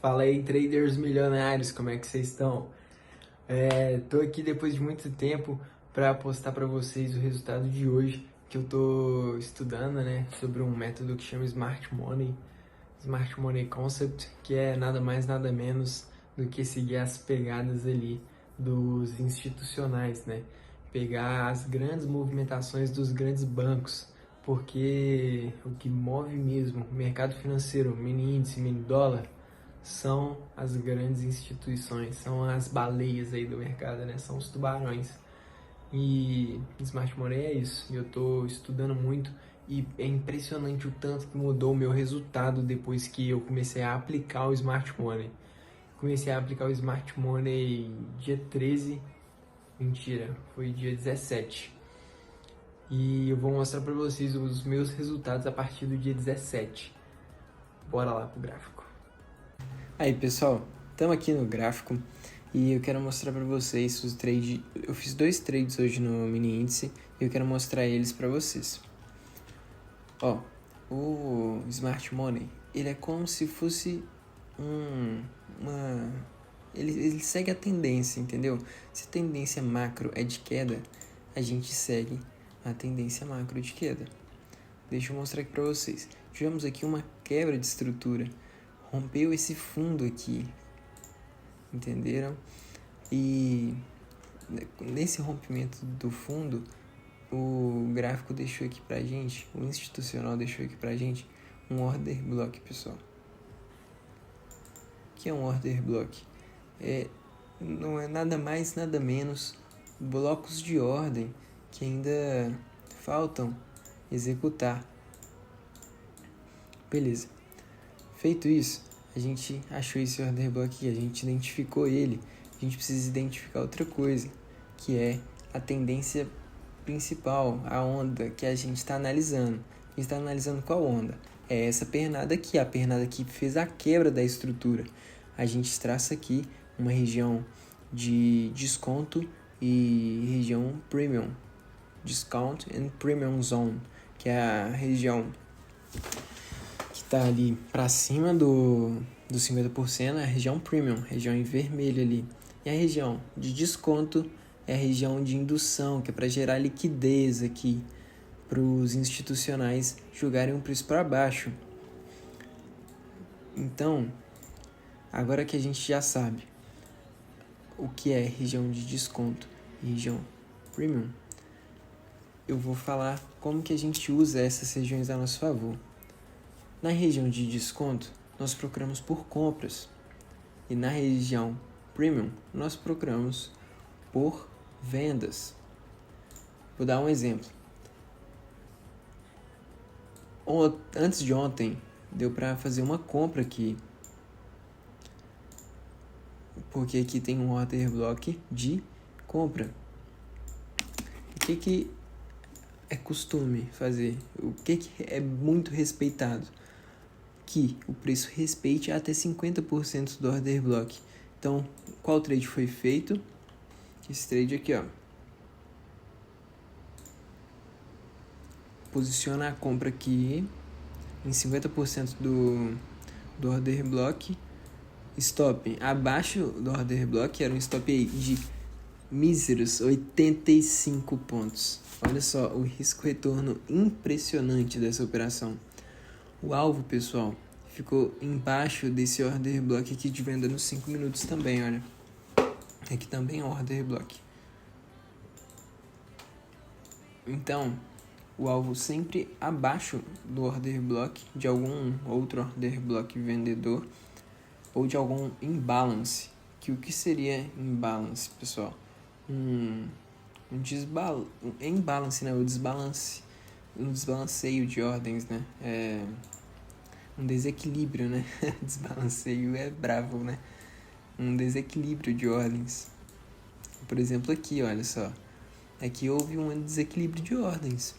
Fala aí, traders milionários, como é que vocês estão? Tô aqui depois de muito tempo para postar para vocês o resultado de hoje, que eu tô estudando, né, sobre um método que chama Smart Money Concept, que é nada mais nada menos do que seguir as pegadas ali dos institucionais, né? Pegar as grandes movimentações dos grandes bancos, porque o que move mesmo o mercado financeiro, mini índice, mini dólar, são as grandes instituições, são as baleias aí do mercado, né? São os tubarões. E Smart Money é isso. Eu estou estudando muito e é impressionante o tanto que mudou o meu resultado depois que eu comecei a aplicar o Smart Money. Comecei a aplicar o Smart Money dia 13, mentira, foi dia 17. E eu vou mostrar para vocês os meus resultados a partir do dia 17. Bora lá pro gráfico. Aí pessoal, estamos aqui no gráfico e eu quero mostrar para vocês os trades. Eu fiz 2 trades hoje no mini índice e eu quero mostrar eles para vocês. Ó, o Smart Money, ele é como se fosse ele segue a tendência, entendeu? Se a tendência macro é de queda, a gente segue a tendência macro de queda. Deixa eu mostrar aqui para vocês. Tivemos aqui uma quebra de estrutura. Rompeu esse fundo aqui, entenderam? E nesse rompimento do fundo, o gráfico deixou aqui pra gente, o institucional deixou aqui pra gente um order block, pessoal. O que é um order block? Não é nada mais, nada menos blocos de ordem que ainda faltam executar. Beleza. Feito isso, a gente achou esse order block aqui, a gente identificou ele. A gente precisa identificar outra coisa, que é a tendência principal, a onda que a gente está analisando. A gente está analisando qual onda? É essa pernada aqui, a pernada que fez a quebra da estrutura. A gente traça aqui uma região de desconto e região premium. Discount and Premium Zone, que é a região que está ali para cima dos 50%, é a região premium, região em vermelho ali. E a região de desconto é a região de indução, que é para gerar liquidez aqui, para os institucionais jogarem um preço para baixo. Então, agora que a gente já sabe o que é região de desconto e região premium, eu vou falar como que a gente usa essas regiões a nosso favor. Na região de desconto, nós procuramos por compras. E na região premium, nós procuramos por vendas. Vou dar um exemplo. Antes de ontem, deu para fazer uma compra aqui. Porque aqui tem um order block de compra. O que é costume fazer? O que é muito respeitado? Que o preço respeite até 50% do order block. Então, qual trade foi feito? Esse trade aqui, ó. Posiciona a compra aqui em 50% do order block. Stop abaixo do order block, era um stop aí de míseros 85 pontos. Olha só o risco-retorno impressionante dessa operação. O alvo, pessoal, ficou embaixo desse order block aqui de venda nos 5 minutos também, olha. Aqui também é um order block. Então, o alvo sempre abaixo do order block de algum outro order block vendedor ou de algum imbalance. O que seria imbalance, pessoal? Imbalance, né? O desbalance. Um desbalanceio de ordens, né? Um desequilíbrio, né? Desbalanceio é bravo, né? Um desequilíbrio de ordens. Por exemplo, aqui, olha só. Aqui houve um desequilíbrio de ordens.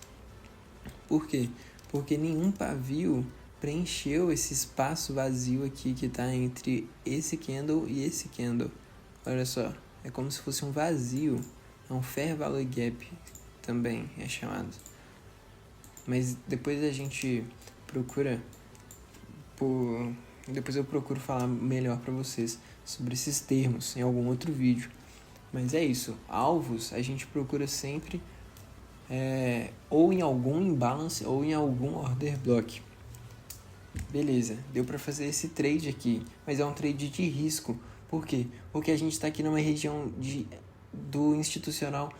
Por quê? Porque nenhum pavio preencheu esse espaço vazio aqui que está entre esse candle e esse candle. Olha só, é como se fosse um vazio. É um fair value gap também é chamado. Mas depois a gente procura por Depois eu procuro falar melhor para vocês sobre esses termos em algum outro vídeo. Mas é isso, alvos a gente procura sempre ou em algum imbalance ou em algum order block. Beleza, deu para fazer esse trade aqui, mas é um trade de risco. Por quê? Porque a gente está aqui numa região do institucional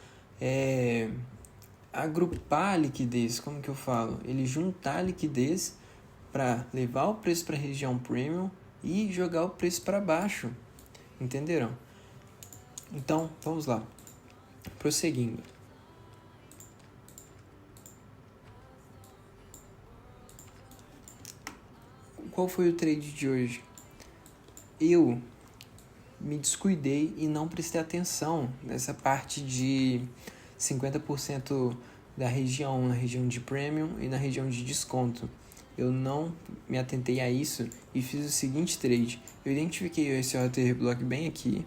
agrupar a liquidez, como que eu falo? Ele juntar a liquidez para levar o preço para a região premium e jogar o preço para baixo. Entenderam? Então, vamos lá. Prosseguindo. Qual foi o trade de hoje? Eu me descuidei e não prestei atenção nessa parte de 50% da região, na região de premium e na região de desconto. Eu não me atentei a isso e fiz o seguinte trade. Eu identifiquei esse order block bem aqui.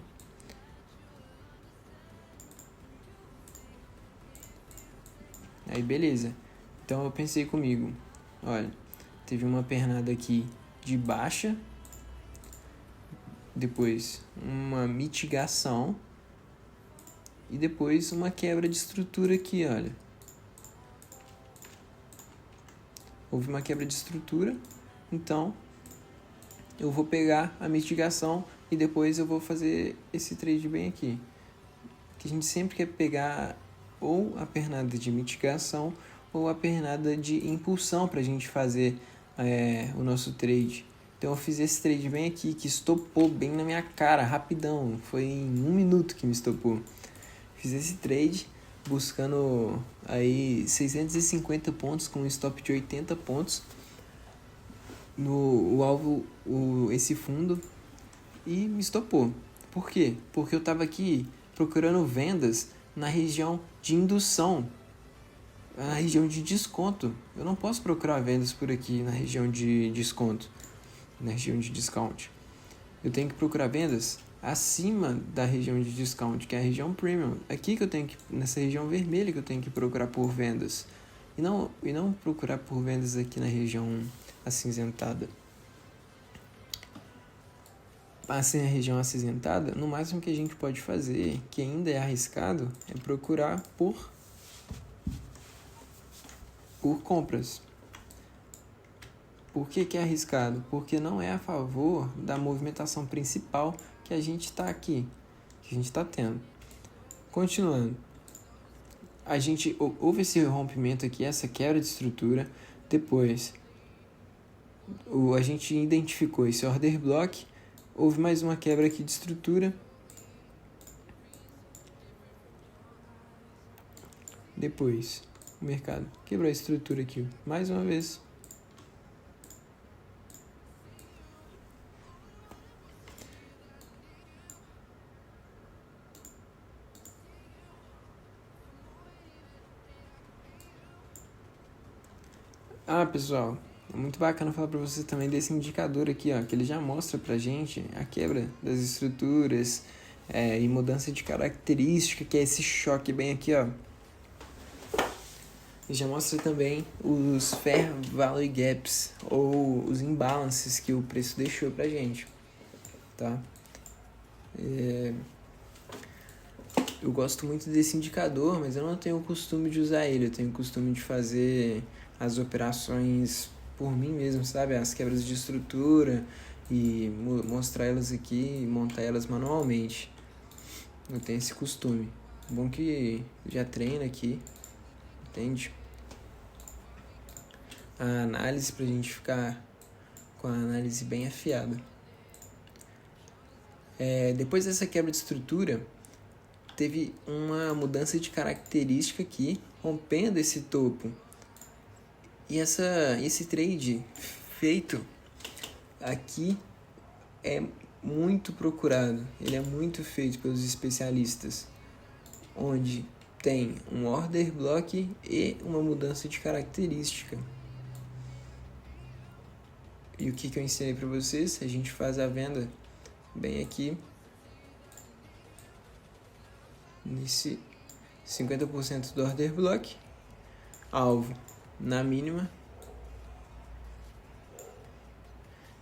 Aí beleza. Então eu pensei comigo, olha, teve uma pernada aqui de baixa, depois uma mitigação e depois uma quebra de estrutura aqui, olha. Houve uma quebra de estrutura, então eu vou pegar a mitigação e depois eu vou fazer esse trade bem aqui. Que a gente sempre quer pegar ou a pernada de mitigação ou a pernada de impulsão para a gente fazer o nosso trade. Então eu fiz esse trade bem aqui, que estopou bem na minha cara, rapidão. Foi em 1 minuto que me estopou. Fiz esse trade buscando aí 650 pontos com um stop de 80 pontos no alvo, esse fundo, e me estopou. Por quê? Porque eu estava aqui procurando vendas na região de indução, na região de desconto. Eu não posso procurar vendas por aqui na região de desconto, na região de discount. Eu tenho que procurar vendas acima da região de discount, que é a região premium. Aqui que eu tenho que, nessa região vermelha, que eu tenho que procurar por vendas. E não procurar por vendas aqui na região acinzentada. Assim, a região acinzentada, no máximo que a gente pode fazer, que ainda é arriscado, é procurar por compras. Por que é arriscado? Porque não é a favor da movimentação principal que a gente está aqui, que a gente está tendo. Continuando, houve esse rompimento aqui, essa quebra de estrutura. Depois, a gente identificou esse order block. Houve mais uma quebra aqui de estrutura. Depois, o mercado quebrou a estrutura aqui mais uma vez. Pessoal, é muito bacana falar para vocês também desse indicador aqui, ó, que ele já mostra pra gente a quebra das estruturas e mudança de característica, que é esse choque bem aqui, ó. E já mostra também os Fair Value Gaps, ou os imbalances que o preço deixou pra gente, tá? Eu gosto muito desse indicador, mas eu não tenho o costume de usar ele. Eu tenho o costume de fazer as operações por mim mesmo, sabe? As quebras de estrutura e mostrar elas aqui e montar elas manualmente. Eu tenho esse costume. Bom que já treino aqui, entende? A análise pra gente ficar com a análise bem afiada. Depois dessa quebra de estrutura, teve uma mudança de característica aqui, rompendo esse topo. E esse trade feito aqui é muito procurado, ele é muito feito pelos especialistas, onde tem um order block e uma mudança de característica. E o que eu ensinei para vocês? A gente faz a venda bem aqui, nesse 50% do order block, alvo na mínima,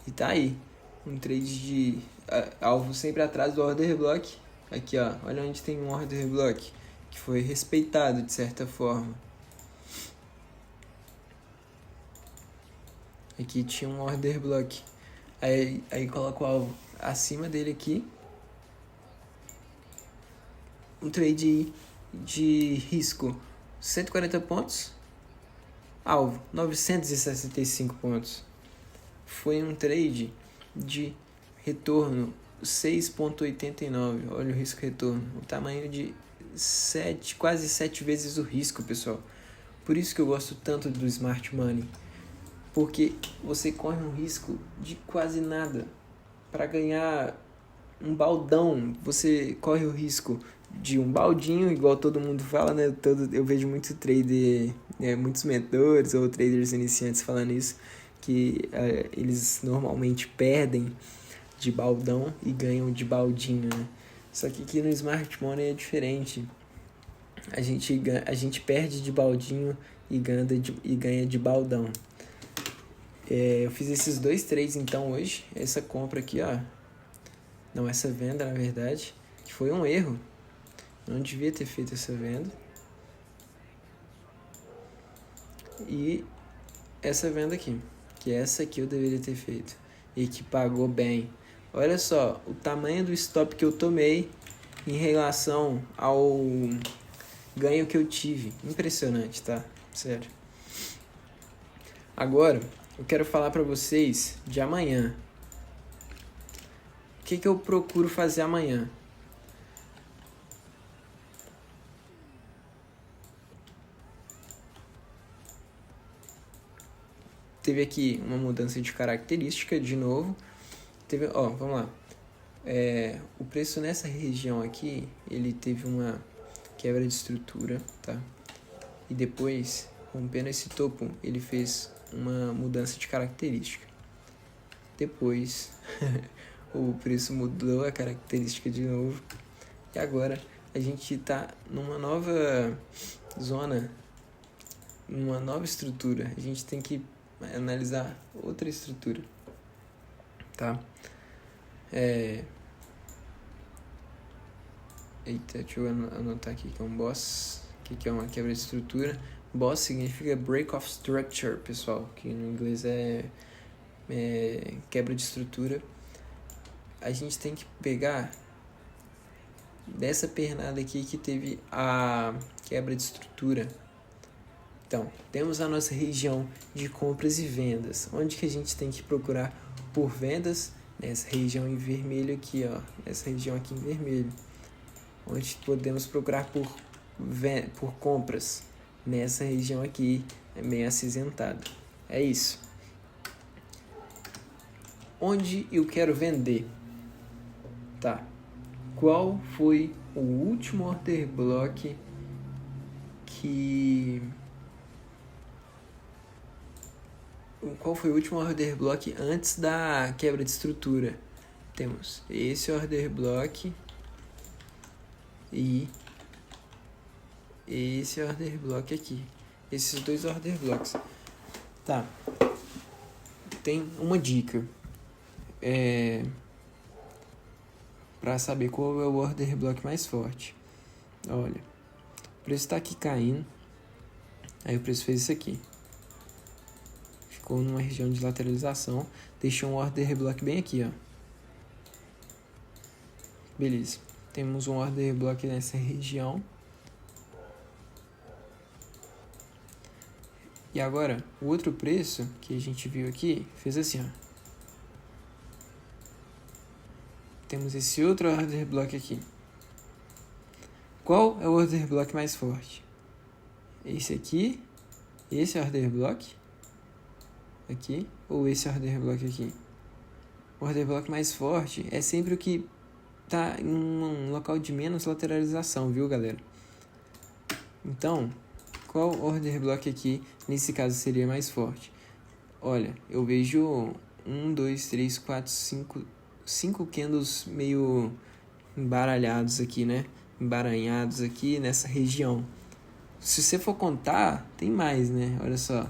e tá aí. um trade de alvo sempre atrás do order block. Aqui, ó, olha onde tem um order block que foi respeitado de certa forma. Aqui tinha um order block. Aí coloco o alvo acima dele aqui. Um trade de risco 140 pontos. Alvo 965 pontos. Foi um trade de retorno 6,89. Olha o risco retorno. O tamanho de quase 7 vezes o risco, pessoal. Por isso que eu gosto tanto do Smart Money. Porque você corre um risco de quase nada. Para ganhar um baldão, você corre o risco de um baldinho, igual todo mundo fala, né? Eu vejo muito trader, muitos mentores ou traders iniciantes falando isso, que eles normalmente perdem de baldão e ganham de baldinho, né? Só que aqui no Smart Money é diferente. A gente perde de baldinho e ganha de baldão. Eu fiz esses 2 trades então hoje. Essa compra aqui, ó. Não, essa venda na verdade, que foi um erro. Não devia ter feito essa venda. E essa venda aqui, que essa aqui eu deveria ter feito. E que pagou bem. Olha só, o tamanho do stop que eu tomei em relação ao ganho que eu tive. Impressionante, tá? Sério. Agora, eu quero falar pra vocês de amanhã. O que eu procuro fazer amanhã? Teve aqui uma mudança de característica de novo. Vamos lá. O preço nessa região aqui, ele teve uma quebra de estrutura, tá? E depois, rompendo esse topo, ele fez uma mudança de característica. Depois, o preço mudou a característica de novo. E agora a gente está numa nova zona, numa nova estrutura. A gente tem que analisar outra estrutura, tá? Deixa eu anotar aqui que é um boss, que é uma quebra de estrutura. Boss significa break of structure, pessoal, que no inglês é quebra de estrutura. A gente tem que pegar dessa pernada aqui que teve a quebra de estrutura. Então, temos a nossa região de compras e vendas. Onde que a gente tem que procurar por vendas? Nessa região em vermelho aqui, ó. Essa região aqui em vermelho. Onde podemos procurar por compras? Nessa região aqui, meio acinzentada. É isso. Onde eu quero vender? Tá. Qual foi o último order block Qual foi o último order block antes da quebra de estrutura? Temos esse order block e esse order block aqui. Esses 2 order blocks. Tá. Tem uma dica. Para saber qual é o order block mais forte. Olha, o preço está aqui caindo. Aí o preço fez isso aqui. Ficou numa região de lateralização. Deixou um order block bem aqui, ó. Beleza. Temos um order block nessa região. E agora, o outro preço que a gente viu aqui, fez assim, ó. Temos esse outro order block aqui. Qual é o order block mais forte? Esse aqui, esse order block aqui, ou esse order block aqui? O order block mais forte é sempre o que tá em um local de menos lateralização, viu, galera? Então, qual order block aqui, nesse caso, seria mais forte? Olha, eu vejo 1, 2, 3, 4, 5 candles meio embaralhados aqui, né? Embaranhados aqui nessa região. Se você for contar, tem mais, né? Olha só.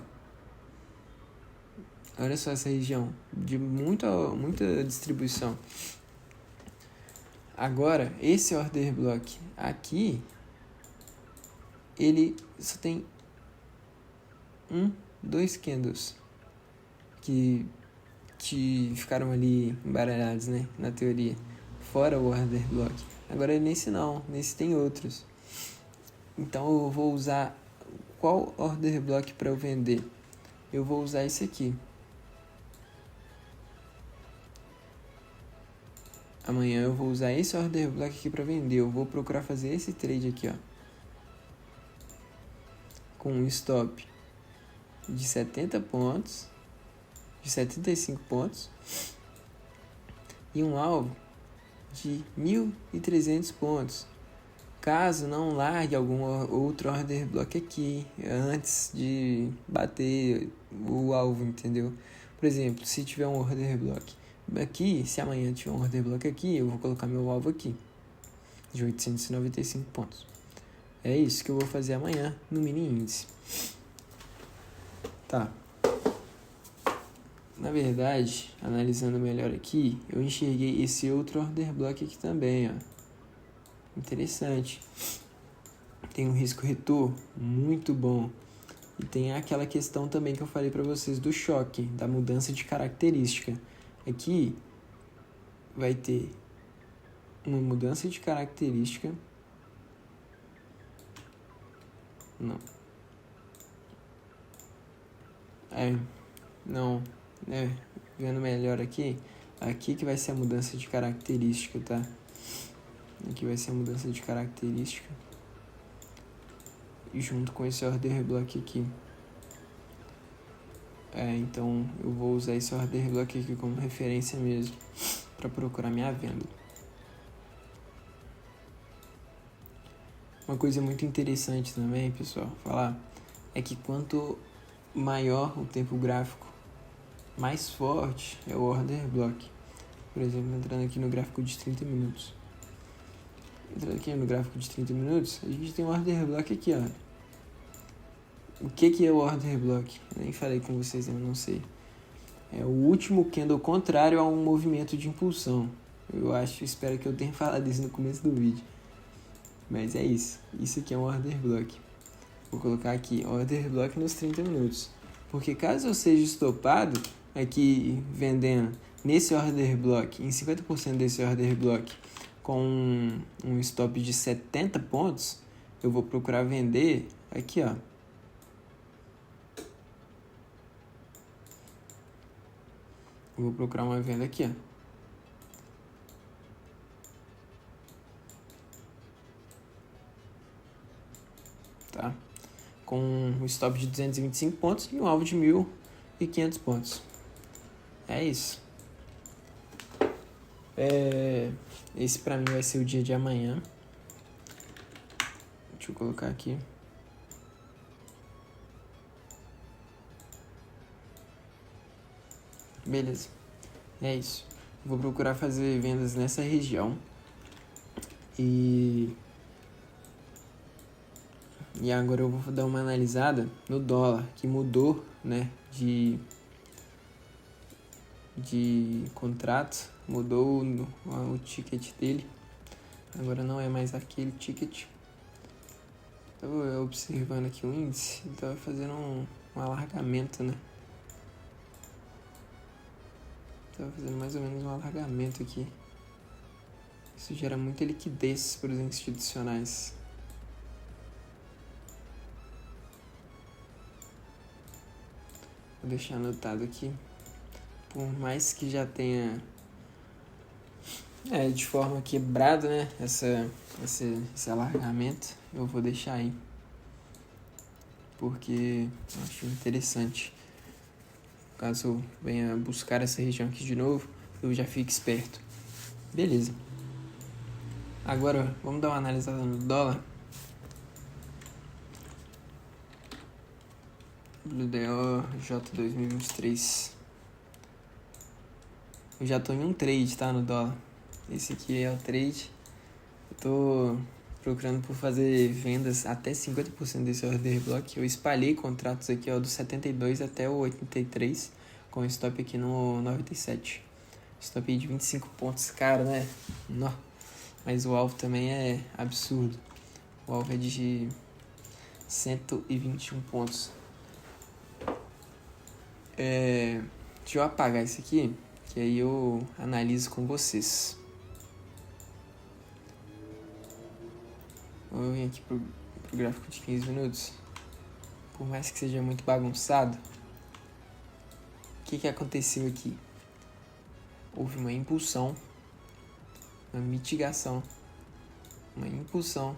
Olha só essa região, de muita distribuição. Agora, esse order block aqui, ele só tem 2 candles que ficaram ali embaralhados, né, na teoria, fora o order block. Agora nesse não, nesse tem outros. Então eu vou usar qual order block para eu vender? Eu vou usar esse aqui. Amanhã eu vou usar esse order block aqui para vender. Eu vou procurar fazer esse trade aqui, ó, com um stop de 70 pontos, de 75 pontos e um alvo de 1.300 pontos. Caso não largue algum outro order block aqui antes de bater o alvo, entendeu? Por exemplo, se tiver um order block aqui, se amanhã tiver um order block aqui, eu vou colocar meu alvo aqui de 895 pontos. É isso que eu vou fazer amanhã no mini índice. Tá. Na verdade, analisando melhor aqui, eu enxerguei esse outro order block aqui também, ó. Interessante. Tem um risco retorno muito bom. E tem aquela questão também que eu falei para vocês do choque, da mudança de característica. Aqui vai ter uma mudança de característica. Não. Não. Vendo melhor aqui. Aqui que vai ser a mudança de característica, tá? Aqui vai ser a mudança de característica. E junto com esse order block aqui. Então eu vou usar esse order block aqui como referência mesmo, para procurar minha venda. Uma coisa muito interessante também, pessoal, falar, é que quanto maior o tempo gráfico, mais forte é o order block. Por exemplo, entrando aqui no gráfico de 30 minutos. Entrando aqui no gráfico de 30 minutos, a gente tem um order block aqui, ó. O que é o order block? Eu nem falei com vocês, eu não sei. É o último candle contrário a um movimento de impulsão. Espero que eu tenha falado isso no começo do vídeo. Mas é isso. Isso aqui é um order block. Vou colocar aqui, order block nos 30 minutos. Porque caso eu seja estopado aqui vendendo nesse order block, em 50% desse order block, com um stop de 70 pontos, eu vou procurar vender aqui, ó. Eu vou procurar uma venda aqui, ó. Tá? Com um stop de 225 pontos e um alvo de 1.500 pontos. É isso. Esse pra mim vai ser o dia de amanhã. Deixa eu colocar aqui. Beleza. É isso. Vou procurar fazer vendas nessa região. E agora eu vou dar uma analisada no dólar, que mudou, né, de contrato, mudou o ticket dele. Agora não é mais aquele ticket. Estava observando aqui o índice, ele estava fazendo um alargamento, né? Estava fazendo mais ou menos um alargamento aqui. Isso gera muita liquidez para os institucionais. Vou deixar anotado aqui. Por mais que já tenha de forma quebrada, né, esse alargamento, eu vou deixar aí. Porque eu acho interessante. Caso eu venha buscar essa região aqui de novo, eu já fico esperto. Beleza. Agora, vamos dar uma analisada no dólar. WDO J2023. Eu já tô em um trade, tá, no dólar. Esse aqui é o trade. Eu tô procurando por fazer vendas até 50% desse order block. Eu espalhei contratos aqui, ó, do 72 até o 83, com stop aqui no 97. Stop aí de 25 pontos, caro, né? Não. Mas o alvo também é absurdo. O alvo é de 121 pontos. Deixa eu apagar isso aqui, que aí eu analiso com vocês. Vou vir aqui pro gráfico de 15 minutos. Por mais que seja muito bagunçado, o que aconteceu aqui? Houve uma impulsão, uma mitigação, uma impulsão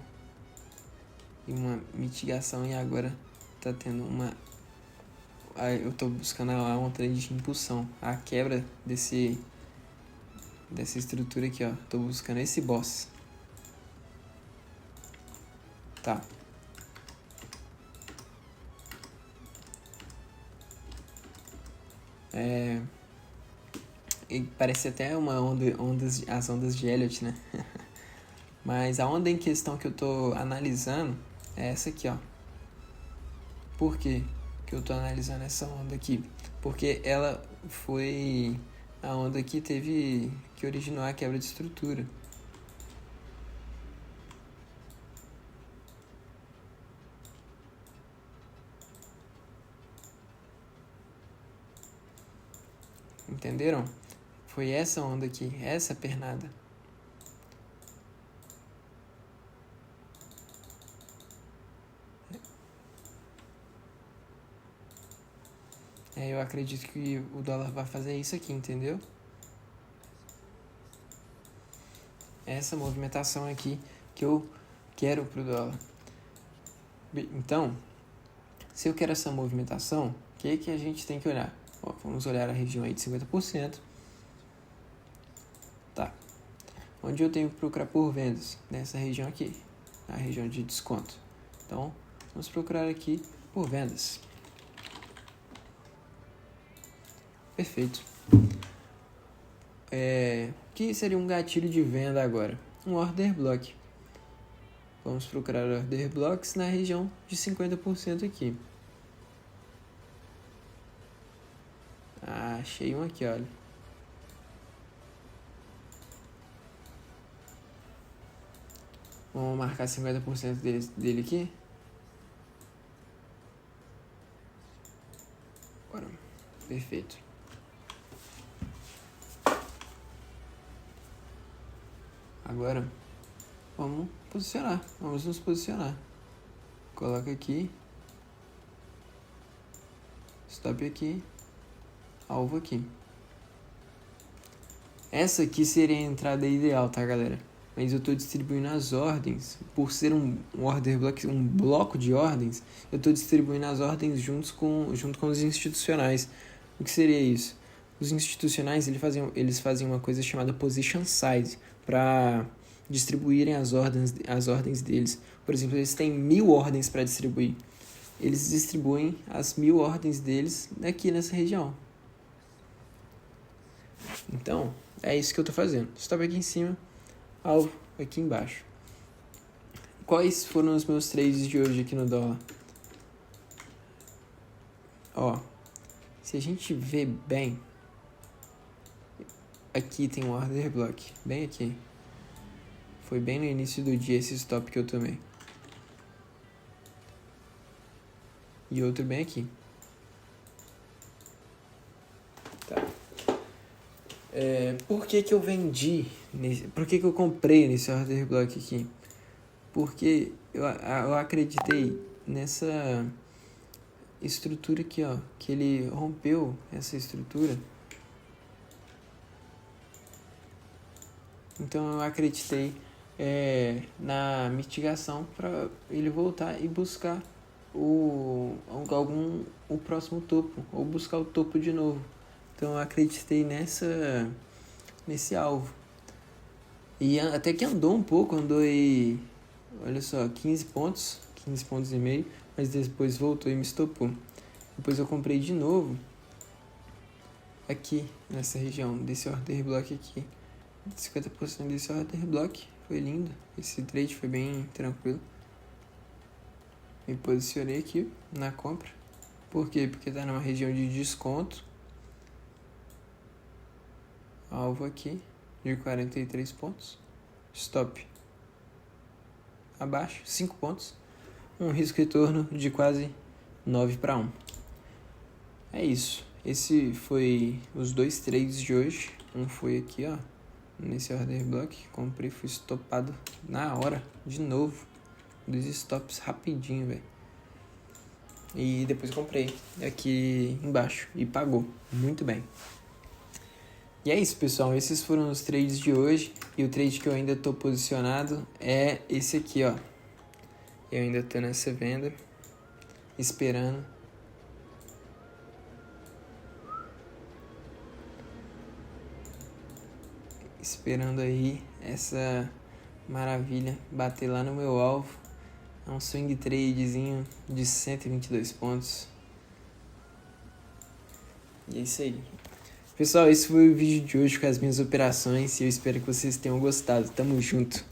e uma mitigação, e agora tá tendo uma... Eu tô buscando uma trend de impulsão, a quebra dessa estrutura aqui, ó. Tô buscando esse boss. Tá. E parece até uma as ondas de Elliott, né? Mas a onda em questão que eu tô analisando é essa aqui, ó. Por quê que eu tô analisando essa onda aqui? Porque ela foi a onda que originou a quebra de estrutura. Entenderam? Foi essa onda aqui, essa pernada. Eu acredito que o dólar vai fazer isso aqui, entendeu? Essa movimentação aqui que eu quero pro dólar. Então, se eu quero essa movimentação, o que a gente tem que olhar? Ó, vamos olhar a região aí de 50%. Tá. Onde eu tenho que procurar por vendas? Nessa região aqui, a região de desconto. Então, vamos procurar aqui por vendas. Perfeito. O que seria um gatilho de venda agora? Um order block. Vamos procurar order blocks na região de 50% aqui. Achei um aqui, olha. Vamos marcar 50% dele aqui. Bora. Perfeito. Agora, vamos nos posicionar. Coloca aqui. Stop aqui. Alvo aqui. Essa aqui seria a entrada ideal, tá, galera? Mas eu estou distribuindo as ordens, por ser um order block, um bloco de ordens, eu estou distribuindo as ordens junto com os institucionais. O que seria isso? Os institucionais eles faziam uma coisa chamada position size para distribuírem as ordens deles. Por exemplo, eles têm 1000 ordens para distribuir. Eles distribuem as 1000 ordens deles aqui nessa região. Então, é isso que eu estou fazendo. Stop aqui em cima, alvo aqui embaixo. Quais foram os meus trades de hoje aqui no dólar? Ó, se a gente ver bem, aqui tem um order block, bem aqui. Foi bem no início do dia esse stop que eu tomei. E outro bem aqui. Tá. Por que eu vendi? Por que eu comprei nesse order block aqui? Porque eu acreditei nessa estrutura aqui, ó. Que ele rompeu essa estrutura. Então eu acreditei na mitigação para ele voltar e buscar o próximo topo, ou buscar o topo de novo. Então eu acreditei nesse alvo. E até que andou um pouco, andou aí, olha só, 15 pontos e meio, mas depois voltou e me estopou. Depois eu comprei de novo aqui nessa região desse order block aqui. 50% desse order block, foi lindo, esse trade foi bem tranquilo. Me posicionei aqui na compra. Por quê? Porque tá numa região de desconto. alvo aqui de 43 pontos, stop abaixo, 5 pontos, um risco retorno de quase 9-1. É isso, esse foi os 2 trades de hoje. Um foi aqui, ó, nesse order block, comprei, fui estopado na hora, de novo, 2 stops rapidinho, velho. E depois comprei aqui embaixo e pagou muito bem. E é isso, pessoal, esses foram os trades de hoje. E o trade que eu ainda tô posicionado é esse aqui, ó. Eu ainda tô nessa venda, esperando aí essa maravilha bater lá no meu alvo. É um swing tradezinho de 122 pontos. E é isso aí. Pessoal, esse foi o vídeo de hoje com as minhas operações e eu espero que vocês tenham gostado. Tamo junto!